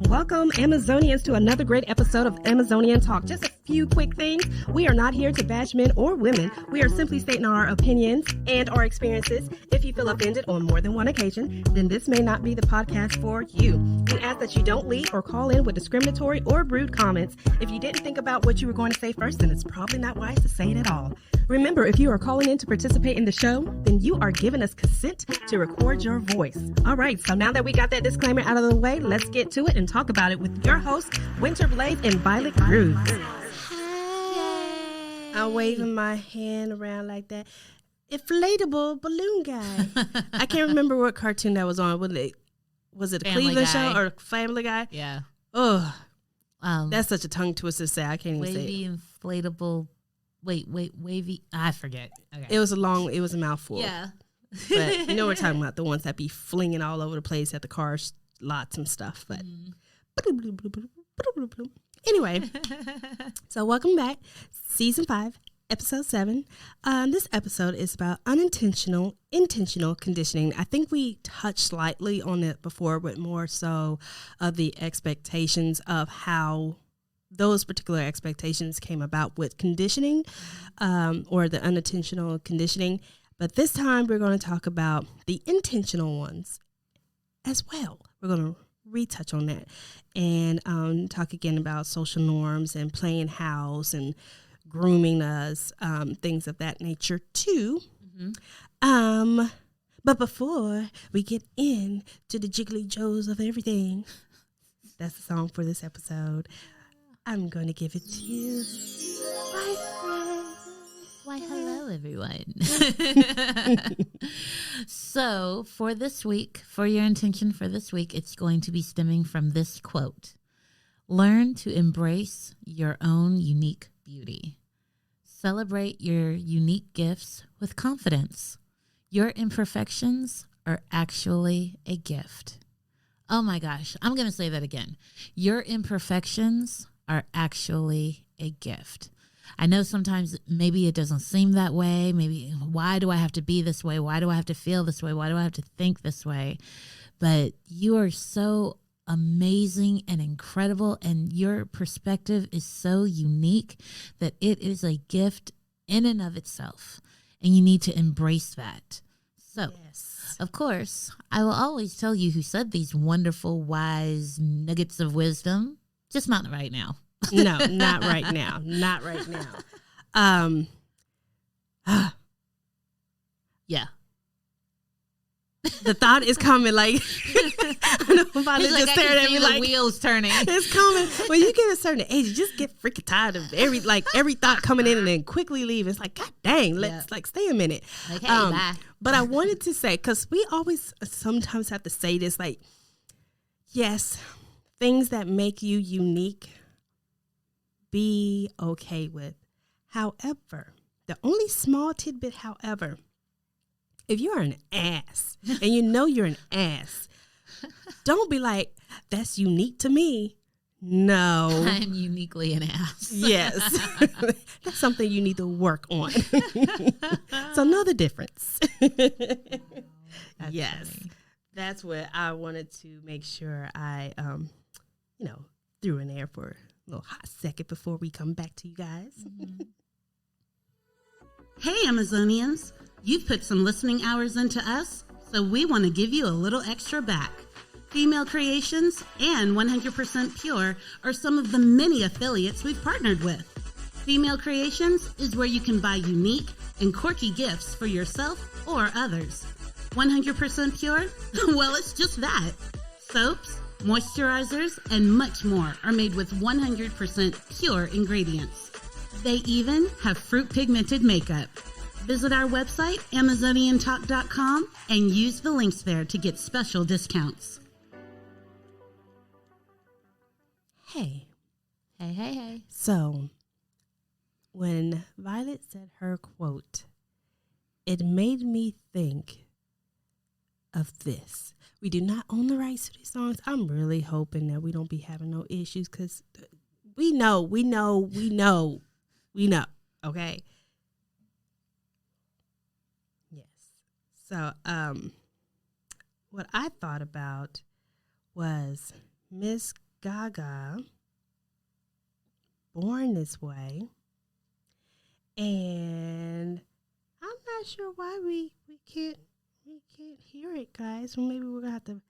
Welcome, Amazonians, to another great episode of Amazonian Talk. Just a few quick things. We are not here to bash men or women. We are simply stating our opinions and our experiences. If you feel offended on more than one occasion, then this may not be the podcast for you. We ask that you don't leave or call in with discriminatory or rude comments. If you didn't think about what you were going to say first, then it's probably not wise to say it at all. Remember, if you are calling in to participate in the show, then you are giving us consent to record your voice. All right, so now that we got that disclaimer out of the way, let's get to it and talk about it with your hosts, Winter Blaze and Violet Cruz. I'm waving my hand around like that. Inflatable balloon guy. I can't remember what cartoon that was on. Was it a Cleveland show or Family Guy? Yeah. Oh, that's such a tongue twister to say. I can't even say it. Wavy, inflatable. Wait, wavy. I forget. Okay. It was a mouthful. Yeah. But you know we're talking about the ones that be flinging all over the place at the car lots and stuff. But anyway, so welcome back. Season 5, episode 7. This episode is about intentional conditioning. I think we touched slightly on it before, but more so of the expectations of how those particular expectations came about with conditioning, or the unintentional conditioning. But this time we're going to talk about the intentional ones as well. We're going to retouch on that and talk again about social norms and playing house and grooming us, things of that nature too. Mm-hmm. But before we get into the jiggly joes of everything, that's the song for this episode. I'm going to give it to you. Why, hello, everyone. So, for this week, for your intention for this week, it's going to be stemming from this quote. Learn to embrace your own unique beauty. Celebrate your unique gifts with confidence. Your imperfections are actually a gift. Oh my gosh, I'm going to say that again. Your imperfections are actually a gift. I know sometimes maybe it doesn't seem that way. Maybe, why do I have to be this way? Why do I have to feel this way? Why do I have to think this way? But you are so amazing and incredible, and your perspective is so unique that it is a gift in and of itself, and you need to embrace that. So, yes. Of course, I will always tell you who said these wonderful, wise nuggets of wisdom, just not right now. No, not right now. Not right now. Yeah. The thought is coming like, I know Violet just stared at me the like, wheels turning. It's coming. When you get a certain age, you just get freaking tired of every thought coming in and then quickly leave. It's like, God dang, let's stay a minute. Okay, bye. But I wanted to say, because we always sometimes have to say this, like, yes, things that make you unique, be okay with. However, the only small tidbit, however, if you're an ass and you know you're an ass, don't be like, that's unique to me. No. I'm uniquely an ass. Yes. That's something you need to work on. So know the difference. Yes. Funny. That's what I wanted to make sure I, threw in there for a little hot second before we come back to you guys. Mm-hmm. Hey, Amazonians. You've put some listening hours into us, so we want to give you a little extra back. Female Creations and 100% Pure are some of the many affiliates we've partnered with. Female Creations is where you can buy unique and quirky gifts for yourself or others. 100% Pure? Well, it's just that. Soaps, moisturizers, and much more are made with 100% pure ingredients. They even have fruit pigmented makeup. Visit our website, AmazonianTalk.com, and use the links there to get special discounts. Hey. Hey. So, when Violet said her quote, it made me think of this. We do not own the rights to these songs. I'm really hoping that we don't be having no issues because we know, okay? Yes. So, what I thought about was Miss Gaga, Born This Way. And I'm not sure why we can't hear it, guys. Well, maybe we're gonna have to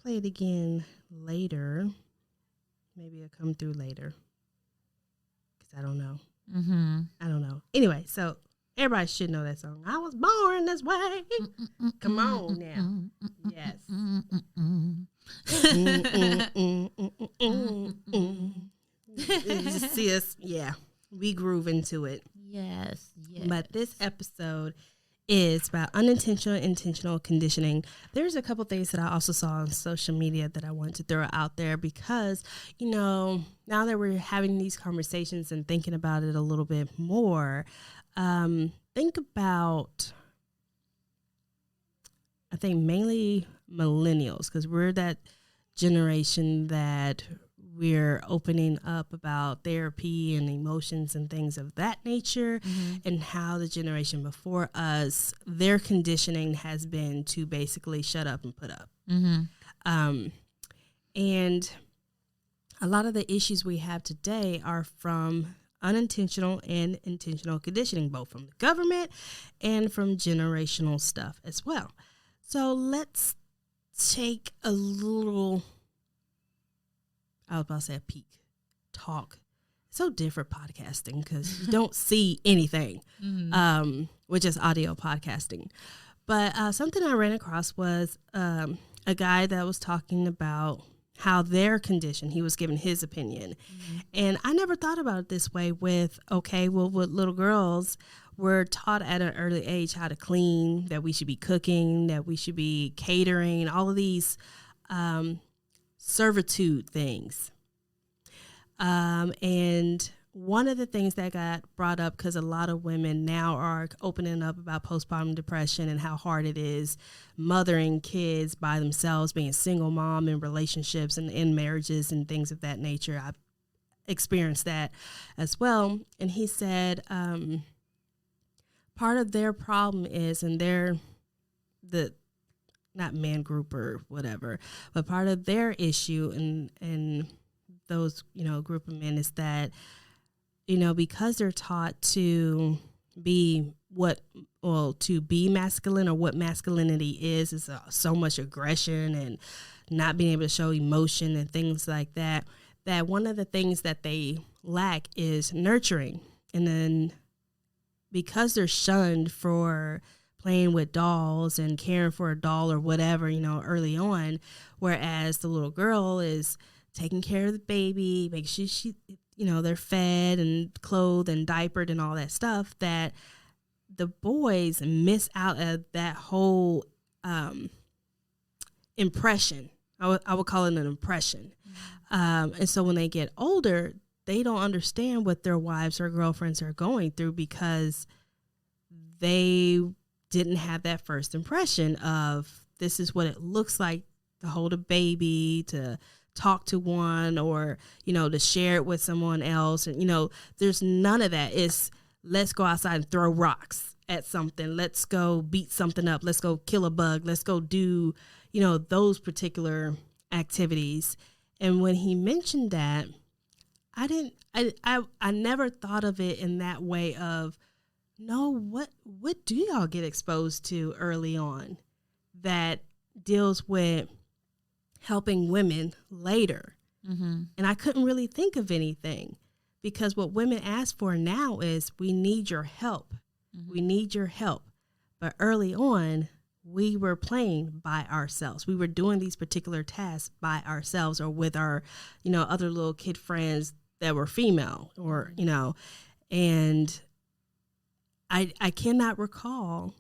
play it again later. Maybe it'll come through later. Because I don't know. I don't know. Anyway, so everybody should know that song. I was born this way. Come on now. Yes. Just see us. Yeah. We groove into it. Yes. But this episode is about unintentional, intentional conditioning. There's a couple things that I also saw on social media that I want to throw out there because, now that we're having these conversations and thinking about it a little bit more, think about, I think mainly millennials, because we're that generation that we're opening up about therapy and emotions and things of that nature, and how the generation before us, their conditioning has been to basically shut up and put up. And a lot of the issues we have today are from unintentional and intentional conditioning, both from the government and from generational stuff as well. So let's take a little, I was about to say a peek, talk. It's so different podcasting because you don't see anything, which is audio podcasting. But something I ran across was a guy that was talking about how their condition, he was giving his opinion. And I never thought about it this way with, with little girls, we're taught at an early age how to clean, that we should be cooking, that we should be catering, all of these servitude things. And one of the things that got brought up, because a lot of women now are opening up about postpartum depression and how hard it is mothering kids by themselves, being a single mom in relationships and in marriages and things of that nature. I've experienced that as well. And he said part of their problem is, and they're not man group or whatever, but part of their issue and those, group of men is that, because they're taught to be to be masculine, or what masculinity is so much aggression and not being able to show emotion and things like that, that one of the things that they lack is nurturing. And then because they're shunned for playing with dolls and caring for a doll or whatever, early on, whereas the little girl is taking care of the baby, make sure they're fed and clothed and diapered and all that stuff, that the boys miss out at that whole impression. I would call it an impression. And so when they get older, they don't understand what their wives or girlfriends are going through because they didn't have that first impression of this is what it looks like to hold a baby, to talk to one, or, to share it with someone else. And, there's none of that. It's let's go outside and throw rocks at something. Let's go beat something up. Let's go kill a bug. Let's go do, those particular activities. And when he mentioned that, I never thought of it in that way of, no, what do y'all get exposed to early on that deals with helping women later? And I couldn't really think of anything, because what women ask for now is, we need your help. We need your help. But early on, we were playing by ourselves. We were doing these particular tasks by ourselves, or with our, other little kid friends that were female, or, and I cannot recall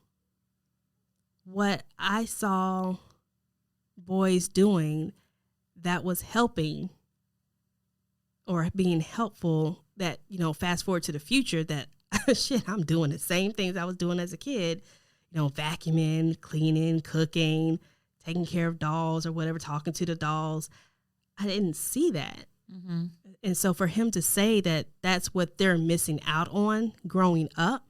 what I saw boys doing that was helping or being helpful, that, fast forward to the future, that shit, I'm doing the same things I was doing as a kid, vacuuming, cleaning, cooking, taking care of dolls or whatever, talking to the dolls. I didn't see that. And so for him to say that that's what they're missing out on growing up,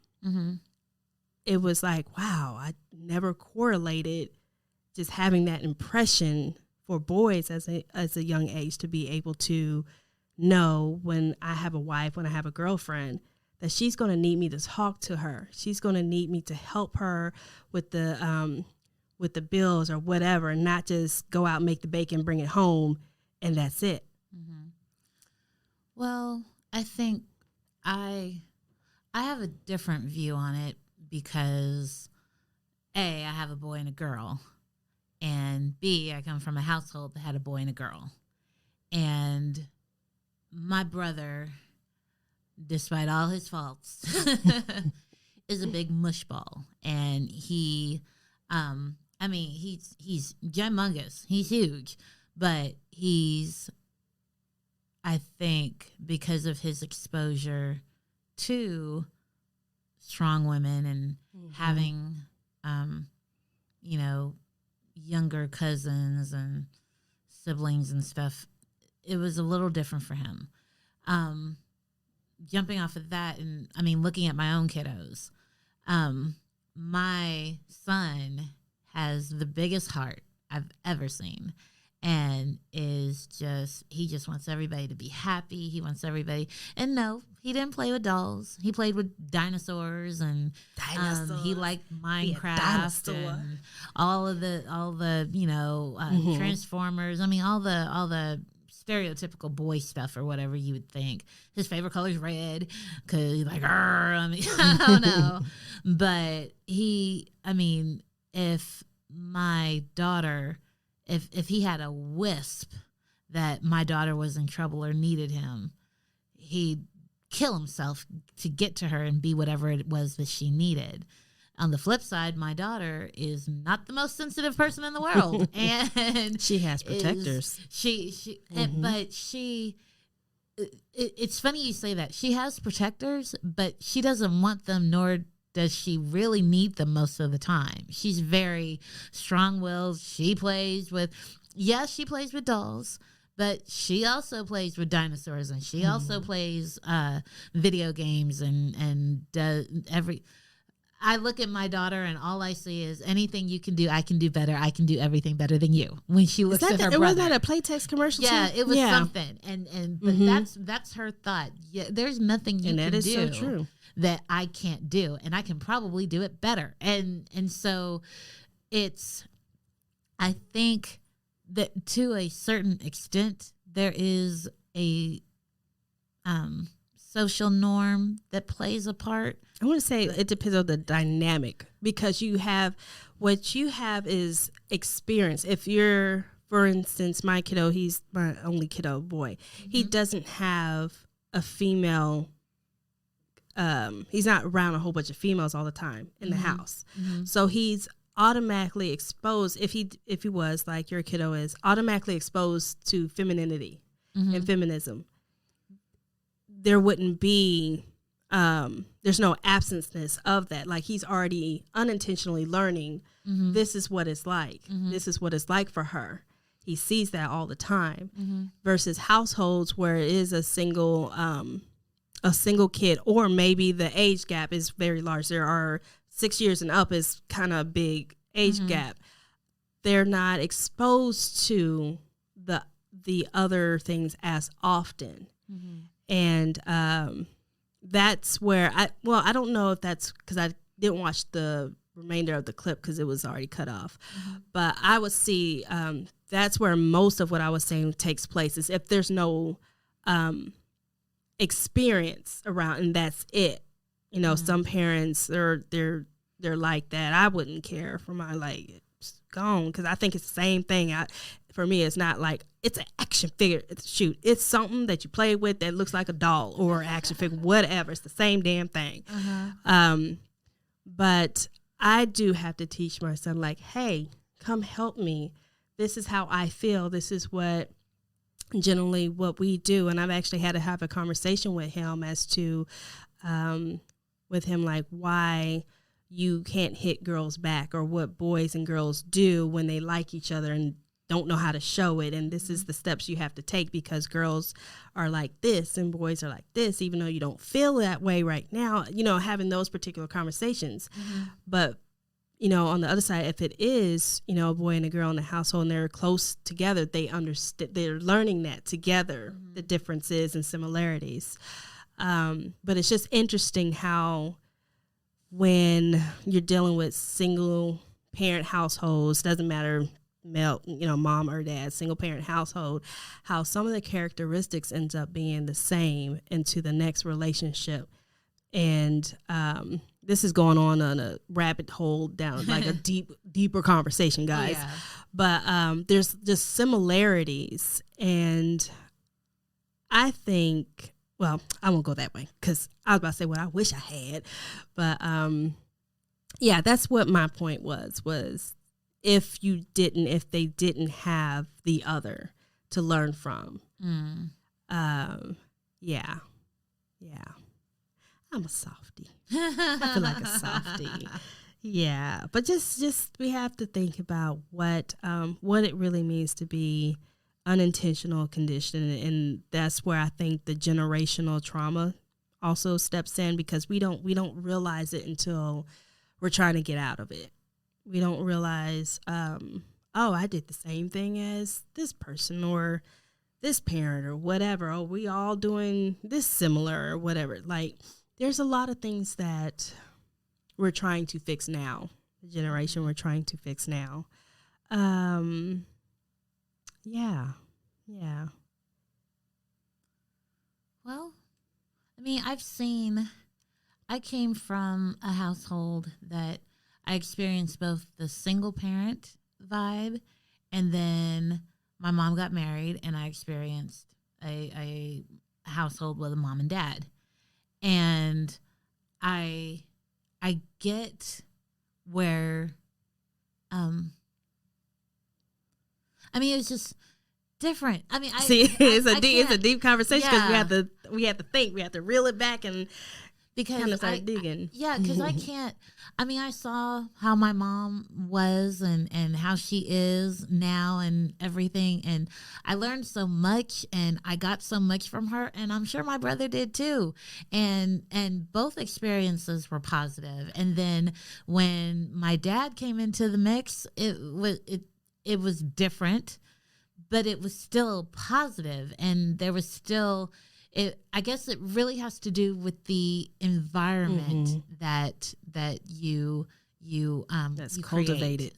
it was like, wow, I never correlated just having that impression for boys as a young age to be able to know when I have a wife, when I have a girlfriend, that she's going to need me to talk to her. She's going to need me to help her with the bills or whatever, and not just go out and make the bacon, bring it home, and that's it. Mm-hmm. Well, I think I have a different view on it because A, I have a boy and a girl, and B, I come from a household that had a boy and a girl. And my brother, despite all his faults, is a big mushball. And he's humongous. He's huge. But I think because of his exposure to strong women and having, younger cousins and siblings and stuff, it was a little different for him. Jumping off of that and, looking at my own kiddos, my son has the biggest heart I've ever seen. And he just wants everybody to be happy. He wants everybody. And no, he didn't play with dolls. He played with dinosaurs, and he liked Minecraft and all the Transformers. All the stereotypical boy stuff or whatever you would think. His favorite color is red because he's like, I don't know. But if my daughter, if he had a wisp that my daughter was in trouble or needed him, he'd kill himself to get to her and be whatever it was that she needed. On the flip side, my daughter is not the most sensitive person in the world, and she has protectors. It's funny you say that. She has protectors, but she doesn't want them, nor does she really need them most of the time. She's very strong-willed. She plays with dolls, but she also plays with dinosaurs, and she also plays video games and does I look at my daughter and all I see is anything you can do, I can do better. I can do everything better than you. When she looks at her brother. Wasn't that a Playtex commercial? Yeah, it was something. But that's her thought. Yeah, there's nothing you can do so true. that I can't do, and I can probably do it better. And so I think that to a certain extent there is a social norm that plays a part. I want to say it depends on the dynamic, because what you have is experience. If you're, for instance, my kiddo, he's my only kiddo boy. Mm-hmm. He doesn't have a female. He's not around a whole bunch of females all the time in the house. Mm-hmm. So he's automatically exposed. If he was like your kiddo is, automatically exposed to femininity and feminism. There wouldn't be, there's no absenceness of that. Like, he's already unintentionally learning, this is what it's like. This is what it's like for her. He sees that all the time versus households where it is a single kid, or maybe the age gap is very large. There are 6 years and up is kind of a big age gap. They're not exposed to the other things as often. And that's where I don't know if that's because I didn't watch the remainder of the clip because it was already cut off. But I would see that's where most of what I was saying takes place, is if there's no experience around, and that's it. You know, some parents they're like that. I wouldn't care for my, like, it's gone, because I think it's the same thing. For me, it's not like it's an action figure. Shoot, it's something that you play with that looks like a doll or an action figure, whatever. It's the same damn thing. But I do have to teach my son, like, hey, come help me. This is how I feel. This is what generally what we do. And I've actually had to have a conversation with him as to, like, why you can't hit girls back, or what boys and girls do when they like each other and don't know how to show it. And this is the steps you have to take, because girls are like this and boys are like this, even though you don't feel that way right now, you know, having those particular conversations. But on the other side, if it is, a boy and a girl in the household and they're close together, they're learning that together, the differences and similarities. But it's just interesting how when you're dealing with single parent households, doesn't matter male, mom or dad, single parent household, how some of the characteristics ends up being the same into the next relationship. And this is going on a rabbit hole down, like a deeper conversation, guys. Oh, yeah. But there's just similarities. And I think, well, I won't go that way because I was about to say what I wish I had. But yeah, that's what my point was if they didn't have the other to learn from. Yeah. I'm a softie. I feel like a softie. Yeah, but just we have to think about what it really means to be unintentional conditioning, and that's where I think the generational trauma also steps in, because we don't realize it until we're trying to get out of it. We don't realize, I did the same thing as this person or this parent or whatever. Oh, we all doing this similar or whatever. Like, there's a lot of things that we're trying to fix now. The generation we're trying to fix now. Yeah. Well, I mean, I came from a household that I experienced both the single parent vibe, and then my mom got married and I experienced a household with a mom and dad. And I get where, it was just different. It's a deep conversation because we have to think, we have to reel it back and kind of start digging. Because I can't. I saw how my mom was and how she is now and everything, and I learned so much and I got so much from her, and I'm sure my brother did too. And both experiences were positive. And then when my dad came into the mix, it was different, but it was still positive, and there was still. I guess it really has to do with the environment that you that's cultivated.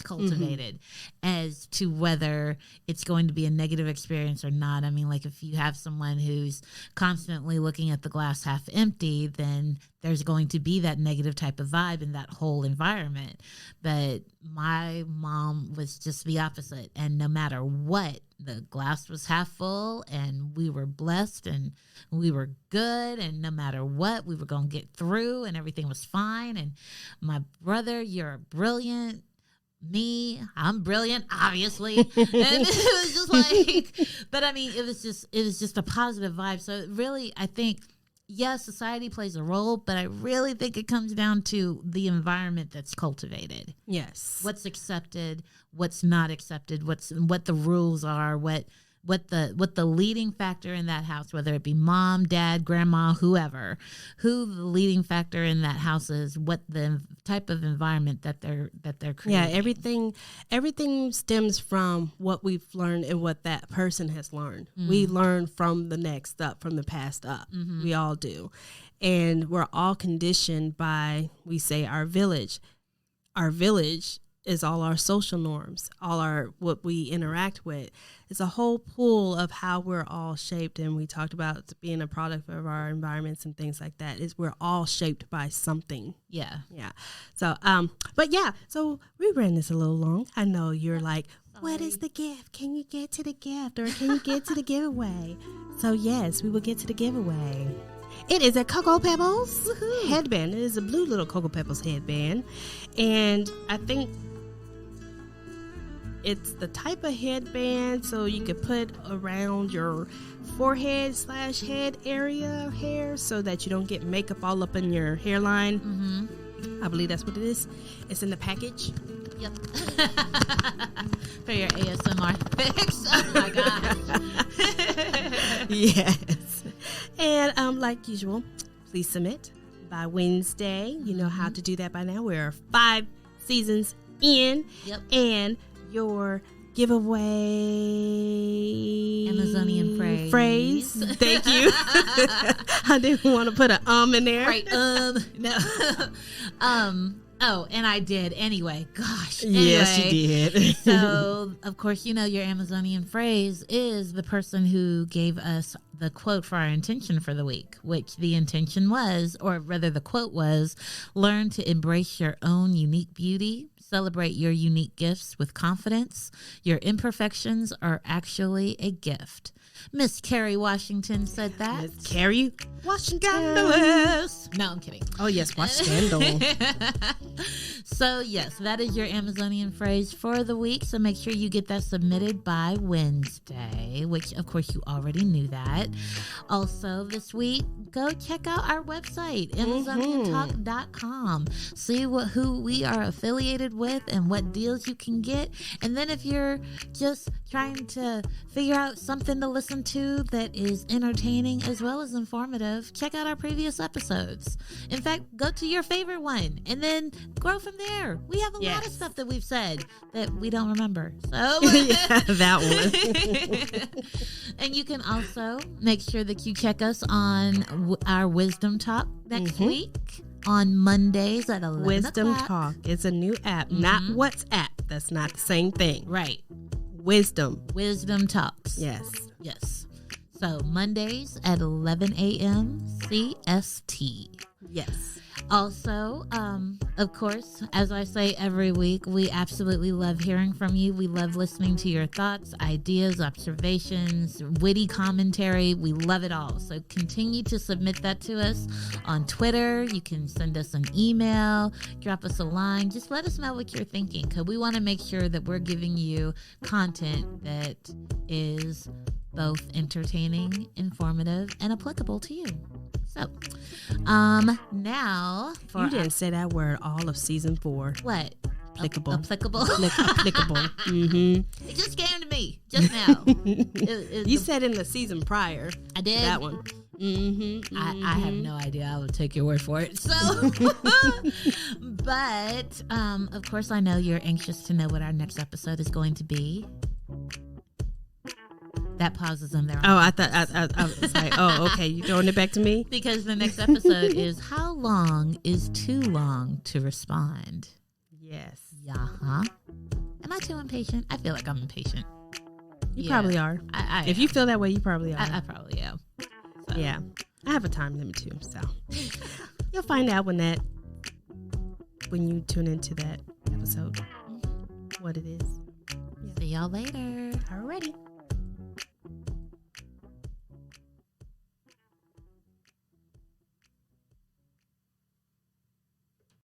Cultivated as to whether it's going to be a negative experience or not. Like if you have someone who's constantly looking at the glass half empty, then there's going to be that negative type of vibe in that whole environment. But my mom was just the opposite, and no matter what, the glass was half full, and we were blessed, and we were good, and no matter what, we were going to get through, and everything was fine. And my brother, you're brilliant. Me, I'm brilliant, obviously. And it was just like, but it was just a positive vibe. So really, I think, yes, society plays a role, but I really think it comes down to the environment that's cultivated. Yes. What's accepted, what's not accepted, what the rules are, what the leading factor in that house, whether it be mom, dad, grandma, who the leading factor in that house is, what the type of environment that they're creating. Yeah, everything stems from what we've learned and what that person has learned. We learn from the next up, from the past up. We all do. And we're all conditioned by, we say, our village. Our village is all our social norms, what we interact with. It's a whole pool of how we're all shaped, and we talked about being a product of our environments and things like that. We're all shaped by something. Yeah. So, so we ran this a little long. I know you're like, what is the gift? Can you get to the gift, or can you get to the giveaway? So yes, we will get to the giveaway. It is a Cocoa Pebbles headband. It is a blue little Cocoa Pebbles headband, and I think it's the type of headband so you could put around your forehead/head area of hair so that you don't get makeup all up in your hairline. I believe that's what it is. It's in the package. Yep. For your ASMR fix. Oh my gosh. Yes. And like usual, please submit by Wednesday. You know how to do that by now. We're 5 seasons in. Yep. And your giveaway Amazonian phrase. Thank you. I didn't want to put an in there. Right. No. Oh, and I did anyway. Gosh. Yes, Anyway, you did. So, of course, your Amazonian phrase is the person who gave us the quote for our intention for the week, which the intention was, or rather the quote was, learn to embrace your own unique beauty, celebrate your unique gifts with confidence. Your imperfections are actually a gift. Miss Carrie Washington said that. Miss Carrie Washington. Scandalous. No, I'm kidding. Oh, yes, watch Scandal. So, yes, that is your Amazonian phrase for the week. So make sure you get that submitted by Wednesday, which, of course, you already knew that. Also, this week, go check out our website, AmazonianTalk.com. See who we are affiliated with and what deals you can get. And then if you're just trying to figure out something to listen to that is entertaining as well as informative, check out our previous episodes. In fact, go to your favorite one and then grow from there. We have a lot of stuff that we've said that we don't remember. So Yeah, that one. And you can also make sure that you check us on our Wisdom Talk next week on Mondays at 11 Wisdom o'clock. Talk is a new app, not WhatsApp. That's not the same thing. Right. Wisdom Talks. Yes. Yes. So Mondays at 11 a.m. CST. Yes. Also, of course, as I say every week, we absolutely love hearing from you. We love listening to your thoughts, ideas, observations, witty commentary. We love it all. So continue to submit that to us on Twitter. You can send us an email, drop us a line. Just let us know what you're thinking, because we want to make sure that we're giving you content that is both entertaining, informative, and applicable to you. So, now for You didn't say that word all of season 4. what? Applicable. Applicable. Applicable. Mm-hmm. It just came to me just now. You said in the season prior. I did That one. Mm-hmm. I have no idea. I will take your word for it. So, but of course, I know you're anxious to know what our next episode is going to be. That pauses in there. Oh, I thought I was like, oh, okay, you throwing it back to me? Because the next episode is how long is too long to respond? Yes. Yeah. Am I too impatient? I feel like I'm impatient. You probably are. I If you feel that way, you probably are. I probably am. So. Yeah. I have a time limit too, so you'll find out when you tune into that episode what it is. See y'all later. Alrighty.